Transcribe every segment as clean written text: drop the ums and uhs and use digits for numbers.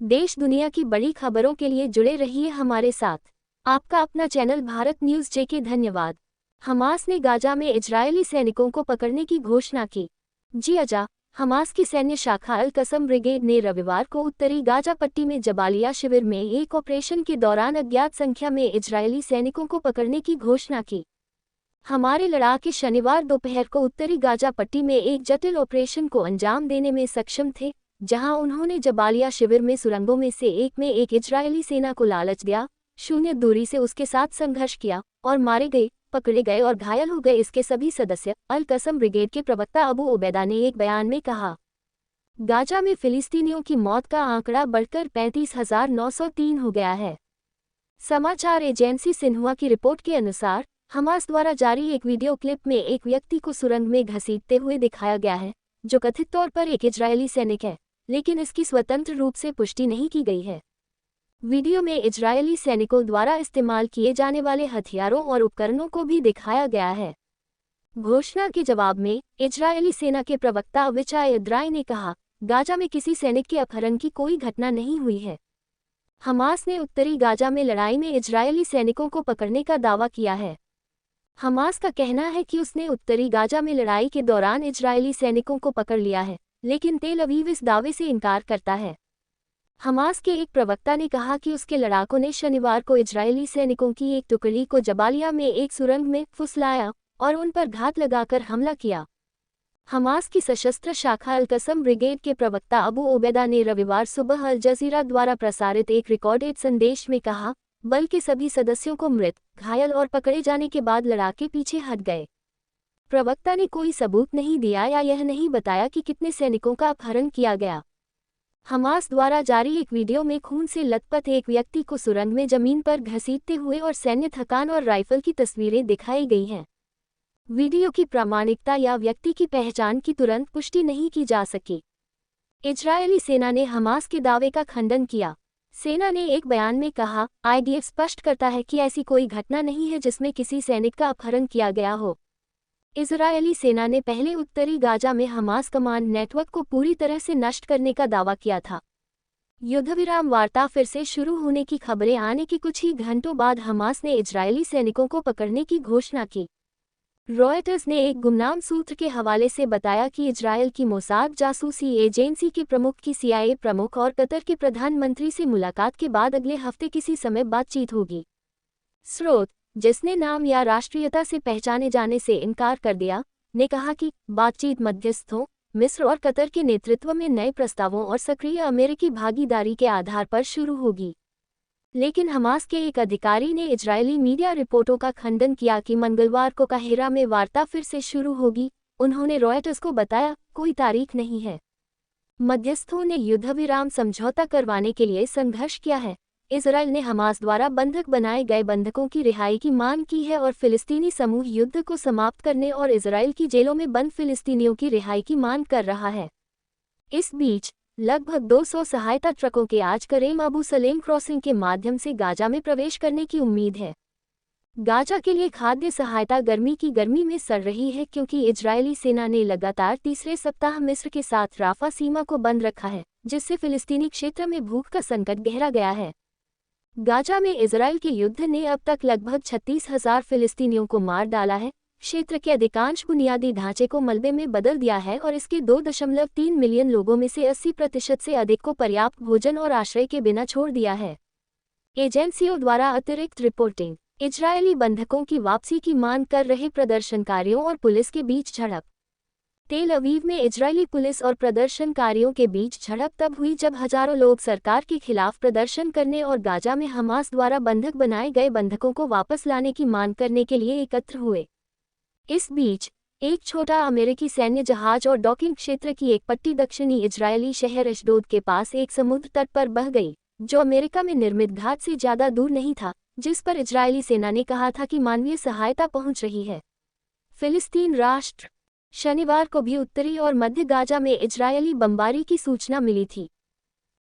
देश दुनिया की बड़ी खबरों के लिए जुड़े रहिए हमारे साथ। आपका अपना चैनल भारत न्यूज जेके धन्यवाद। हमास ने गाजा में इजरायली सैनिकों को पकड़ने की घोषणा की। जी अजा, हमास की सैन्य शाखा अल कसम ब्रिगेड ने रविवार को उत्तरी गाजा पट्टी में जबालिया शिविर में एक ऑपरेशन के दौरान अज्ञात संख्या में इजरायली सैनिकों को पकड़ने की घोषणा की। हमारे लड़ाके शनिवार दोपहर को उत्तरी गाजा पट्टी में एक जटिल ऑपरेशन को अंजाम देने में सक्षम थे, जहां उन्होंने जबालिया शिविर में सुरंगों में से एक में एक इजरायली सेना को लालच दिया, शून्य दूरी से उसके साथ संघर्ष किया और मारे गए, पकड़े गए और घायल हो गए इसके सभी सदस्य। अल कसम ब्रिगेड के प्रवक्ता अबू उबैदा ने एक बयान में कहा, गाजा में फिलिस्तीनियों की मौत का आंकड़ा बढ़कर 35,903 हो गया है। समाचार एजेंसी सिन्हुआ की रिपोर्ट के अनुसार हमास द्वारा जारी एक वीडियो क्लिप में एक व्यक्ति को सुरंग में घसीटते हुए दिखाया गया है, जो कथित तौर पर एक इजरायली सैनिक है, लेकिन इसकी स्वतंत्र रूप से पुष्टि नहीं की गई है। वीडियो में इजरायली सैनिकों द्वारा इस्तेमाल किए जाने वाले हथियारों और उपकरणों को भी दिखाया गया है। घोषणा के जवाब में इजरायली सेना के प्रवक्ता अविचाय इद्राई ने कहा, गाजा में किसी सैनिक के अपहरण की कोई घटना नहीं हुई है। हमास ने उत्तरी गाजा में लड़ाई में इजरायली सैनिकों को पकड़ने का दावा किया है। हमास का कहना है कि उसने उत्तरी गाजा में लड़ाई के दौरान इजरायली सैनिकों को पकड़ लिया है, लेकिन तेल अवीव इस दावे से इनकार करता है। हमास के एक प्रवक्ता ने कहा कि उसके लड़ाकों ने शनिवार को इजरायली सैनिकों की एक टुकड़ी को जबालिया में एक सुरंग में फुसलाया और उन पर घात लगाकर हमला किया। हमास की सशस्त्र शाखा अल कसम ब्रिगेड के प्रवक्ता अबू उबैदा ने रविवार सुबह अल जजीरा द्वारा प्रसारित एक रिकॉर्डेड संदेश में कहा, बल के सभी सदस्यों को मृत, घायल और पकड़े जाने के बाद लड़ाके पीछे हट गए। प्रवक्ता ने कोई सबूत नहीं दिया या यह नहीं बताया कि कितने सैनिकों का अपहरण किया गया। हमास द्वारा जारी एक वीडियो में खून से लथपथ एक व्यक्ति को सुरंग में जमीन पर घसीटते हुए और सैन्य थकान और राइफल की तस्वीरें दिखाई गई हैं। वीडियो की प्रामाणिकता या व्यक्ति की पहचान की तुरंत पुष्टि नहीं की जा सकी। इजरायली सेना ने हमास के दावे का खंडन किया। सेना ने एक बयान में कहा, आईडीएफ स्पष्ट करता है कि ऐसी कोई घटना नहीं है जिसमें किसी सैनिक का अपहरण किया गया हो। इजरायली सेना ने पहले उत्तरी गाजा में हमास कमांड नेटवर्क को पूरी तरह से नष्ट करने का दावा किया था। युद्धविराम वार्ता फिर से शुरू होने की खबरें आने के कुछ ही घंटों बाद हमास ने इजरायली सैनिकों को पकड़ने की घोषणा की। रॉयटर्स ने एक गुमनाम सूत्र के हवाले से बताया कि इजरायल की मोसाद जासूसी एजेंसी के प्रमुख की सीआईए प्रमुख और कतर के प्रधानमंत्री से मुलाकात के बाद अगले हफ्ते किसी समय बातचीत होगी। स्रोत, जिसने नाम या राष्ट्रीयता से पहचाने जाने से इनकार कर दिया, ने कहा कि बातचीत मध्यस्थों, मिस्र और कतर के नेतृत्व में नए प्रस्तावों और सक्रिय अमेरिकी भागीदारी के आधार पर शुरू होगी। लेकिन हमास के एक अधिकारी ने इजरायली मीडिया रिपोर्टों का खंडन किया कि मंगलवार को काहिरा में वार्ता फिर से शुरू होगी। उन्होंने रॉयटर्स को बताया, कोई तारीख नहीं है। मध्यस्थों ने युद्धविराम समझौता करवाने के लिए संघर्ष किया है। इजरायल ने हमास द्वारा बंधक बनाए गए बंधकों की रिहाई की मांग की है और फिलिस्तीनी समूह युद्ध को समाप्त करने और इजरायल की जेलों में बंद फिलिस्तीनियों की रिहाई की मांग कर रहा है। इस बीच लगभग 200 सहायता ट्रकों के आज करेम अबू सलेम क्रॉसिंग के माध्यम से गाजा में प्रवेश करने की उम्मीद है। गाजा के लिए खाद्य सहायता गर्मी की गर्मी में सड़ रही है क्योंकि इजरायली सेना ने लगातार तीसरे सप्ताह मिस्र के साथ राफा सीमा को बंद रखा है, जिससे फिलिस्तीनी क्षेत्र में भूख का संकट गहरा गया है। गाजा में इजरायल के युद्ध ने अब तक लगभग 36,000 फिलिस्तीनियों को मार डाला है, क्षेत्र के अधिकांश बुनियादी ढांचे को मलबे में बदल दिया है और इसके 2.3 मिलियन लोगों में से 80% से अधिक को पर्याप्त भोजन और आश्रय के बिना छोड़ दिया है। एजेंसियों द्वारा अतिरिक्त रिपोर्टिंग, इजरायली बंधकों की वापसी की मांग कर रहे प्रदर्शनकारियों और पुलिस के बीच झड़प। तेल अवीव में इजरायली पुलिस और प्रदर्शनकारियों के बीच झड़प तब हुई जब हजारों लोग सरकार के खिलाफ प्रदर्शन करने और गाजा में हमास द्वारा बंधक बनाए गए बंधकों को वापस लाने की मांग करने के लिए एकत्र हुए। इस बीच एक छोटा अमेरिकी सैन्य जहाज और डॉकिंग क्षेत्र की एक पट्टी दक्षिणी इजरायली शहर अशडोद के पास एक समुद्र तट पर बह गई, जो अमेरिका में निर्मित घाट से ज्यादा दूर नहीं था, जिस पर इजरायली सेना ने कहा था कि मानवीय सहायता पहुंच रही है। फिलिस्तीन राष्ट्र, शनिवार को भी उत्तरी और मध्य गाजा में इजरायली बमबारी की सूचना मिली थी।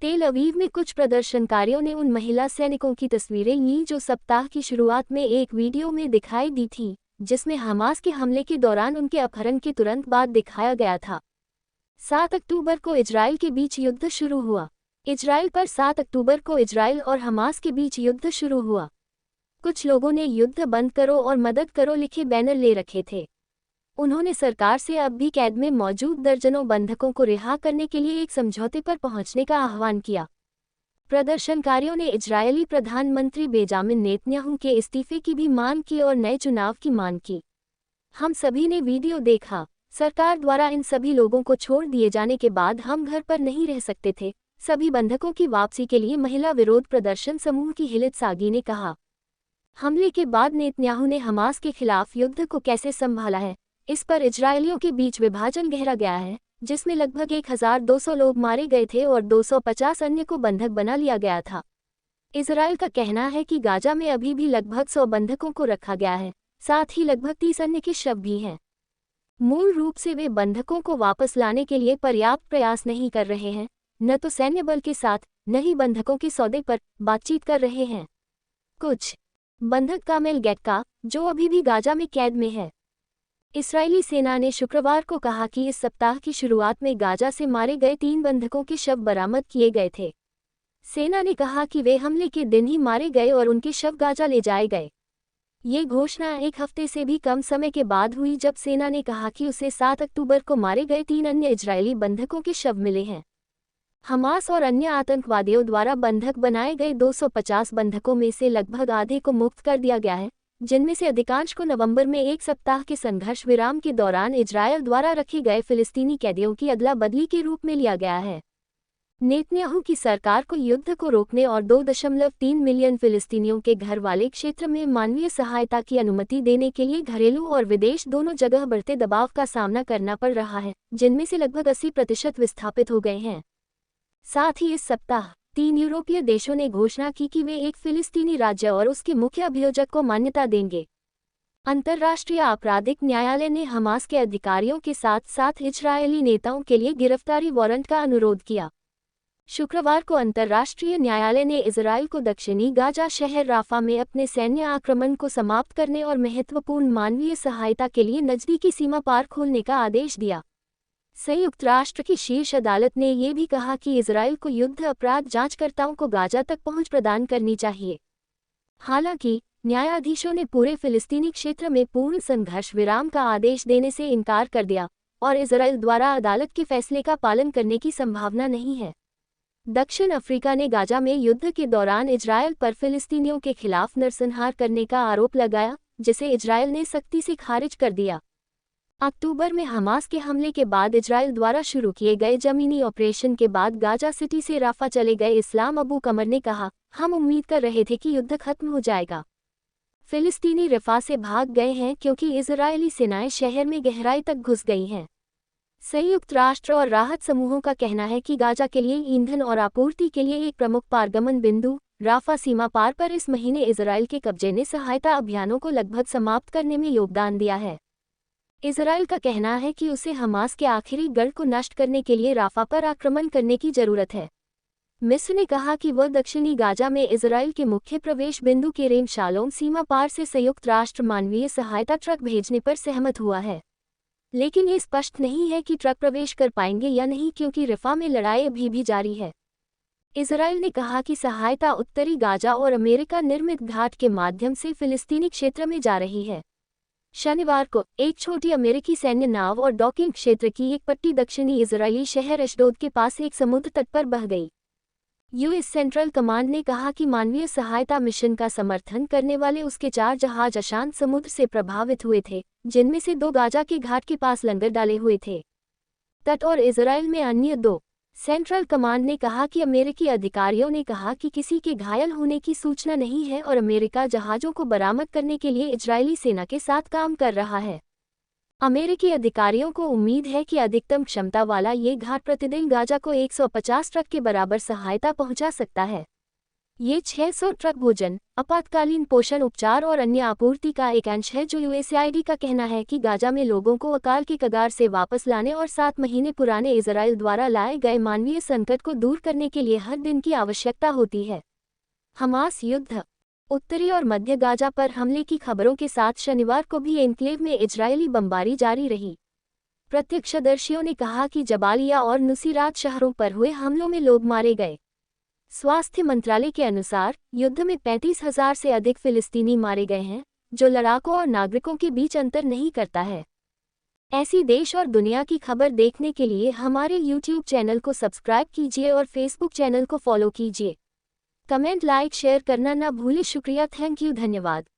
तेल अवीव में कुछ प्रदर्शनकारियों ने उन महिला सैनिकों की तस्वीरें लीं जो सप्ताह की शुरुआत में एक वीडियो में दिखाई दी थी, जिसमें हमास के हमले के दौरान उनके अपहरण के तुरंत बाद दिखाया गया था। 7 अक्टूबर को इजरायल के बीच युद्ध शुरू हुआ। इजराइल पर 7 अक्टूबर को इजराइल और हमास के बीच युद्ध शुरू हुआ। कुछ लोगों ने युद्ध बंद करो और मदद करो लिखे बैनर ले रखे थे। उन्होंने सरकार से अब भी कैद में मौजूद दर्जनों बंधकों को रिहा करने के लिए एक समझौते पर पहुंचने का आह्वान किया। प्रदर्शनकारियों ने इजरायली प्रधानमंत्री बेंजामिन नेतन्याहू के इस्तीफे की भी मांग की और नए चुनाव की मांग की। हम सभी ने वीडियो देखा। सरकार द्वारा इन सभी लोगों को छोड़ दिए जाने के बाद हम घर पर नहीं रह सकते थे। सभी बंधकों की वापसी के लिए महिला विरोध प्रदर्शन समूह की हिलित सागी ने कहा। हमले के बाद नेतन्याहू ने हमास के खिलाफ युद्ध को कैसे संभाला है, इस पर इजरायलियों के बीच विभाजन गहरा गया है, जिसमें लगभग 1200 लोग मारे गए थे और 250 अन्य को बंधक बना लिया गया था। इजराइल का कहना है कि गाजा में अभी भी लगभग 100 बंधकों को रखा गया है, साथ ही लगभग 30 अन्य के शव भी हैं। मूल रूप से वे बंधकों को वापस लाने के लिए पर्याप्त प्रयास नहीं कर रहे हैं, न तो सैन्य बल के साथ, न ही बंधकों के सौदे पर बातचीत कर रहे हैं। कुछ बंधक कामिल गेटका, जो अभी भी गाजा में कैद में है। इस्राएली सेना ने शुक्रवार को कहा कि इस सप्ताह की शुरुआत में गाजा से मारे गए 3 बंधकों के शव बरामद किए गए थे। सेना ने कहा कि वे हमले के दिन ही मारे गए और उनके शव गाजा ले जाए गए। ये घोषणा एक हफ्ते से भी कम समय के बाद हुई जब सेना ने कहा कि उसे 7 अक्टूबर को मारे गए 3 अन्य इजरायली बंधकों के शव मिले हैं। हमास और अन्य आतंकवादियों द्वारा बंधक बनाए गए 250 बंधकों में से लगभग आधे को मुक्त कर दिया गया है, जिनमें से अधिकांश को नवंबर में एक सप्ताह के संघर्ष विराम के दौरान इजरायल द्वारा रखे गए फिलिस्तीनी कैदियों की अदला बदली के रूप में लिया गया है। नेतन्याहू की सरकार को युद्ध को रोकने और 2.3 मिलियन फिलिस्तीनियों के घर वाले क्षेत्र में मानवीय सहायता की अनुमति देने के लिए घरेलू और विदेश दोनों जगह बढ़ते दबाव का सामना करना पड़ रहा है, जिनमें से लगभग 80% विस्थापित हो गए हैं। साथ ही इस सप्ताह 3 यूरोपीय देशों ने घोषणा की कि वे एक फिलिस्तीनी राज्य और उसके मुख्य अभियोजक को मान्यता देंगे। अंतर्राष्ट्रीय आपराधिक न्यायालय ने हमास के अधिकारियों के साथ साथ इजरायली नेताओं के लिए गिरफ्तारी वारंट का अनुरोध किया। शुक्रवार को अंतर्राष्ट्रीय न्यायालय ने इजरायल को दक्षिणी गाजा शहर राफा में अपने सैन्य आक्रमण को समाप्त करने और महत्वपूर्ण मानवीय सहायता के लिए नज़दीकी सीमा पार खोलने का आदेश दिया। संयुक्त राष्ट्र की शीर्ष अदालत ने यह भी कहा कि इजरायल को युद्ध अपराध जांचकर्ताओं को गाजा तक पहुंच प्रदान करनी चाहिए। हालांकि न्यायाधीशों ने पूरे फिलिस्तीनी क्षेत्र में पूर्ण संघर्ष विराम का आदेश देने से इनकार कर दिया और इजरायल द्वारा अदालत के फैसले का पालन करने की संभावना नहीं है। दक्षिण अफ्रीका ने गाजा में युद्ध के दौरान इजरायल पर फिलिस्तीनियों के खिलाफ नरसंहार करने का आरोप लगाया, जिसे इजरायल ने सख्ती से खारिज कर दिया। अक्टूबर में हमास के हमले के बाद इजरायल द्वारा शुरू किए गए जमीनी ऑपरेशन के बाद गाजा सिटी से राफा चले गए इस्लाम अबू कमर ने कहा, हम उम्मीद कर रहे थे कि युद्ध खत्म हो जाएगा। फिलिस्तीनी रफा से भाग गए हैं क्योंकि इजरायली सेनाएं शहर में गहराई तक घुस गई हैं। संयुक्त राष्ट्र और राहत समूहों का कहना है कि गाजा के लिए ईंधन और आपूर्ति के लिए एक प्रमुख पारगमन बिंदु राफा सीमा पार पर इस महीने इजरायल के कब्जे ने सहायता अभियानों को लगभग समाप्त करने में योगदान दिया है। इजरायल का कहना है कि उसे हमास के आखिरी गढ़ को नष्ट करने के लिए राफा पर आक्रमण करने की जरूरत है। मिस्र ने कहा कि वह दक्षिणी गाजा में इजरायल के मुख्य प्रवेश बिंदु केरेम शालोम सीमा पार से संयुक्त राष्ट्र मानवीय सहायता ट्रक भेजने पर सहमत हुआ है, लेकिन ये स्पष्ट नहीं है कि ट्रक प्रवेश कर पाएंगे या नहीं क्योंकि रफा में लड़ाई अभी भी जारी है। इजरायल ने कहा कि सहायता उत्तरी गाजा और अमेरिका निर्मित घाट के माध्यम से फिलिस्तीनी क्षेत्र में जा रही है। शनिवार को एक छोटी अमेरिकी सैन्य नाव और डॉकिंग क्षेत्र की एक पट्टी दक्षिणी इजरायली शहर अशडोद के पास एक समुद्र तट पर बह गई। यूएस सेंट्रल कमांड ने कहा कि मानवीय सहायता मिशन का समर्थन करने वाले उसके 4 जहाज अशांत समुद्र से प्रभावित हुए थे, जिनमें से 2 गाजा के घाट के पास लंगर डाले हुए थे। तट और इजरायल में अन्य 2। सेंट्रल कमांड ने कहा कि अमेरिकी अधिकारियों ने कहा कि किसी के घायल होने की सूचना नहीं है और अमेरिका जहाज़ों को बरामद करने के लिए इजरायली सेना के साथ काम कर रहा है। अमेरिकी अधिकारियों को उम्मीद है कि अधिकतम क्षमता वाला ये घाट प्रतिदिन गाजा को 150 ट्रक के बराबर सहायता पहुंचा सकता है। ये 600 ट्रक भोजन, आपातकालीन पोषण उपचार और अन्य आपूर्ति का एक अंश है, जो यूएसएआईडी का कहना है कि गाजा में लोगों को अकाल की कगार से वापस लाने और 7 महीने पुराने इजरायल द्वारा लाए गए मानवीय संकट को दूर करने के लिए हर दिन की आवश्यकता होती है। हमास युद्ध। उत्तरी और मध्य गाजा पर हमले की खबरों के साथ शनिवार को भी एन्क्लेव में इजरायली बमबारी जारी रही। प्रत्यक्षदर्शियों ने कहा कि जबालिया और नुसीरात शहरों पर हुए हमलों में लोग मारे गए। स्वास्थ्य मंत्रालय के अनुसार युद्ध में 35,000 से अधिक फिलिस्तीनी मारे गए हैं, जो लड़ाकों और नागरिकों के बीच अंतर नहीं करता है। ऐसी देश और दुनिया की खबर देखने के लिए हमारे YouTube चैनल को सब्सक्राइब कीजिए और Facebook चैनल को फॉलो कीजिए। कमेंट, लाइक, शेयर करना ना भूलें। शुक्रिया, थैंक यू, धन्यवाद।